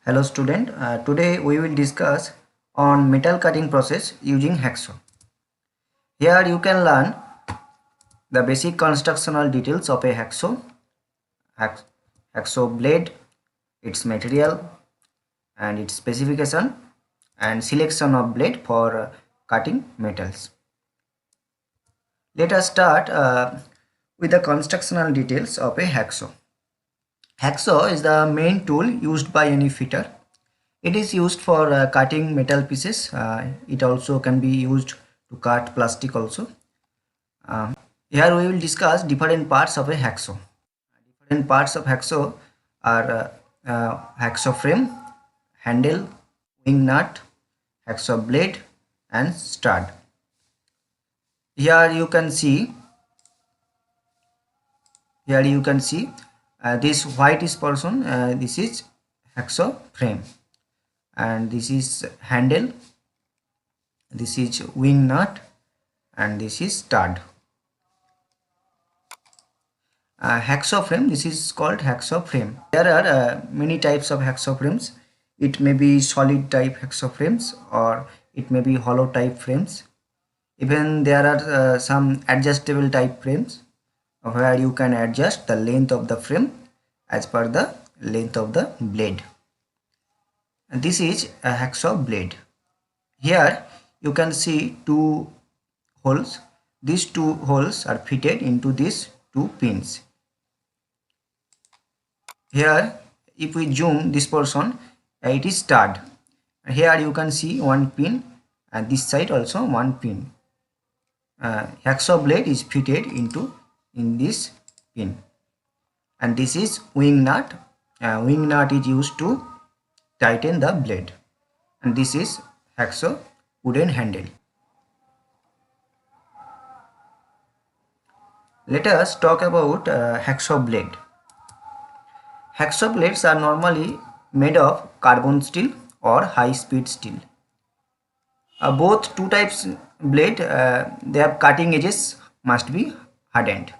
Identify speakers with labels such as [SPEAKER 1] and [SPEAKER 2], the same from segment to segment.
[SPEAKER 1] Hello student, today we will discuss on metal cutting process using hacksaw. Here you can learn the basic constructional details of a hacksaw blade, its material and its specification and selection of blade for cutting metals. Let us start with the constructional details of a hacksaw. Hacksaw is the main tool used by any fitter. It is used for cutting metal pieces. It also can be used to cut plastic also. Here we will discuss different parts of a hacksaw. Different parts of hacksaw are hacksaw frame, handle, wing nut, hacksaw blade and stud. Here you can see this whitish portion, this is hacksaw frame and this is handle, this is wing nut and this is stud. Hacksaw frame, this is called hacksaw frame. There are many types of hacksaw frames. It may be solid type hacksaw frames or it may be hollow type frames. Even there are some adjustable type frames where you can adjust the length of the frame as per the length of the blade. And this is a hacksaw blade. Here you can see two holes. These two holes are fitted into these two pins. Here if we zoom this portion, it is stud. Here you can see one pin and this side also one pin. Hacksaw blade is fitted in this pin and this is wing nut. Wing nut is used to tighten the blade and this is hacksaw wooden handle. Let us talk about hacksaw blade. Hacksaw blades are normally made of carbon steel or high speed steel. Both two types blade, their cutting edges must be hardened.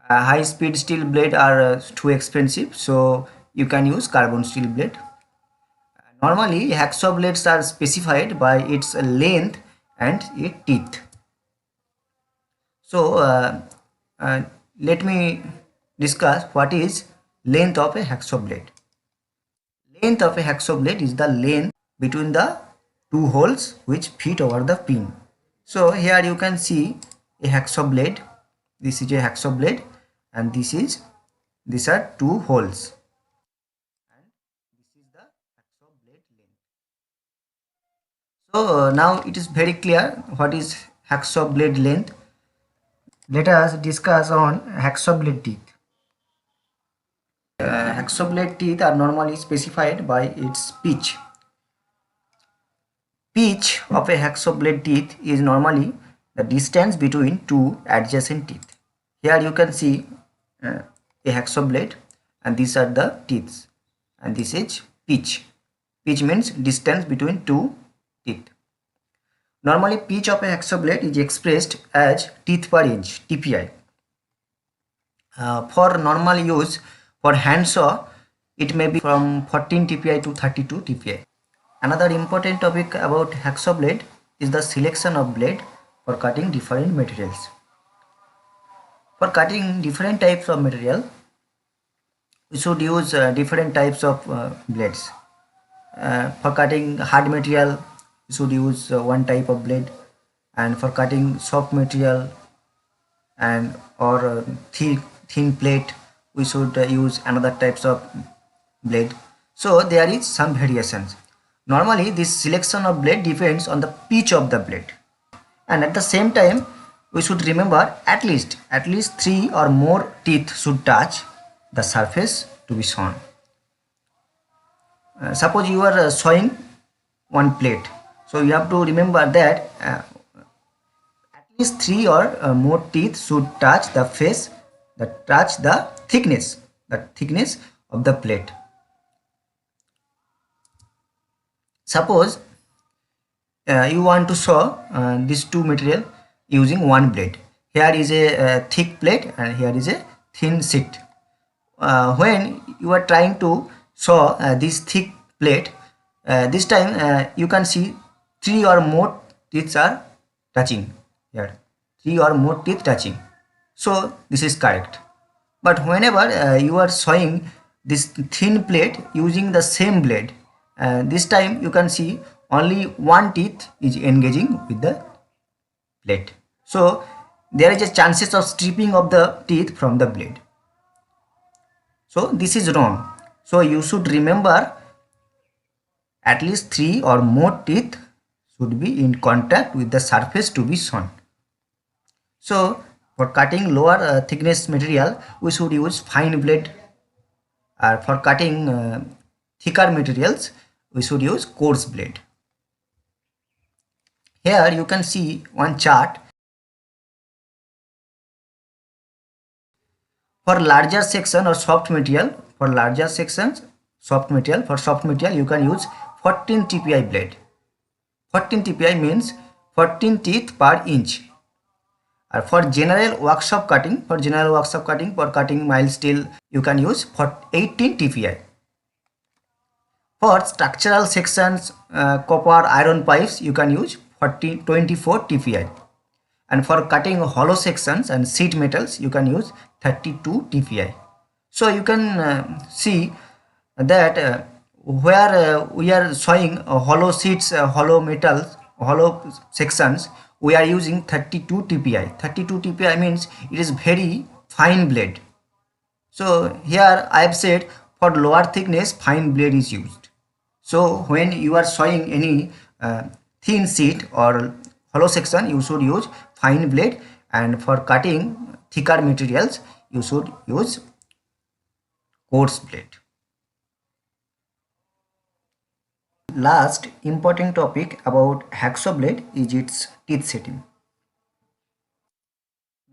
[SPEAKER 1] High speed steel blade are too expensive, so you can use carbon steel blade. Normally hacksaw blades are specified by its length and its teeth. So let me discuss what is length of a hacksaw blade. Length of a hacksaw blade is the length between the two holes which fit over the pin. So here you can see a hacksaw blade. This is a hacksaw blade and these are two holes and this is the hacksaw blade length. So now it is very clear what is hacksaw blade length. Let us discuss on hacksaw blade teeth. Hacksaw blade teeth are normally specified by its pitch. Pitch of a hacksaw blade teeth is normally the distance between two adjacent teeth. Here you can see a hacksaw blade and these are the teeth and this is pitch. Pitch means distance between two teeth. Normally pitch of a hacksaw blade is expressed as teeth per inch, TPI. For normal use for hand saw, it may be from 14 TPI to 32 TPI. Another important topic about hacksaw blade is the selection of blade for cutting different materials. For cutting different types of material, we should use different types of blades. For cutting hard material, we should use one type of blade, and for cutting soft material and or thin plate, we should use another types of blade. So there is some variations. Normally this selection of blade depends on the pitch of the blade, and at the same time we should remember at least 3 or more teeth should touch the surface to be sawn. Suppose you are sawing one plate, so you have to remember that at least 3 or more teeth should touch the face, that touch the thickness of the plate. Suppose you want to saw these two material using one blade. Here is a thick plate and here is a thin sheet. When you are trying to saw this thick plate. This time you can see 3 or more teeth are touching here. 3 or more teeth touching. So this is correct. But whenever you are sawing this thin plate using the same blade, this time you can see only one teeth is engaging with the plate. So there is a chances of stripping of the teeth from the blade. So this is wrong. So you should remember at least 3 or more teeth should be in contact with the surface to be sawn. So for cutting lower thickness material, we should use fine blade. For cutting thicker materials, we should use coarse blade. Here you can see one chart. For larger section or soft material, for larger sections, soft material you can use 14 TPI blade. 14 TPI means 14 teeth per inch. For general workshop cutting, for cutting mild steel, you can use 18 TPI. For structural sections, copper, iron pipes, you can use 24 TPI. And for cutting hollow sections and sheet metals, you can use 32 TPI. So you can see that where we are sawing hollow sheets, hollow metals, hollow sections, we are using 32 TPI. 32 TPI means it is very fine blade. So here I have said for lower thickness fine blade is used. So when you are sawing any thin sheet or hollow section, you should use fine blade, and for cutting thicker materials you should use coarse blade. Last important topic about hacksaw blade is its teeth setting.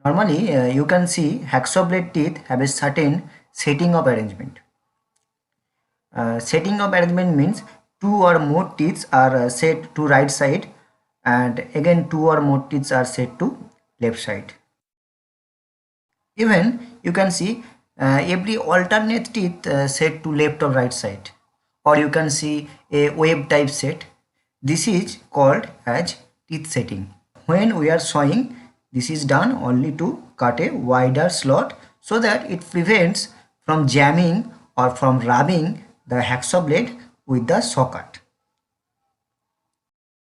[SPEAKER 1] Normally you can see hacksaw blade teeth have a certain setting of arrangement. Setting of arrangement means 2 or more teeth are set to right side, and again 2 or more teeth are set to left side. Even you can see every alternate teeth set to left or right side, or you can see a wave type set. This is called as teeth setting. When we are sawing, this is done only to cut a wider slot so that it prevents from jamming or from rubbing the hacksaw blade with the saw cut.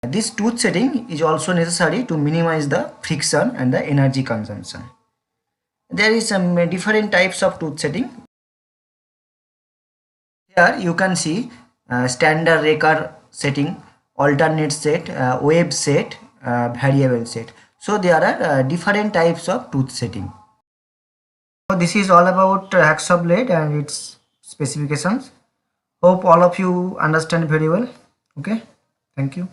[SPEAKER 1] This tooth setting is also necessary to minimize the friction and the energy consumption. There is some different types of tooth setting. Here you can see standard raker setting, alternate set, wave set, variable set. So there are different types of tooth setting. So this is all about hacksaw blade and its specifications. Hope all of you understand very well. Okay, thank you.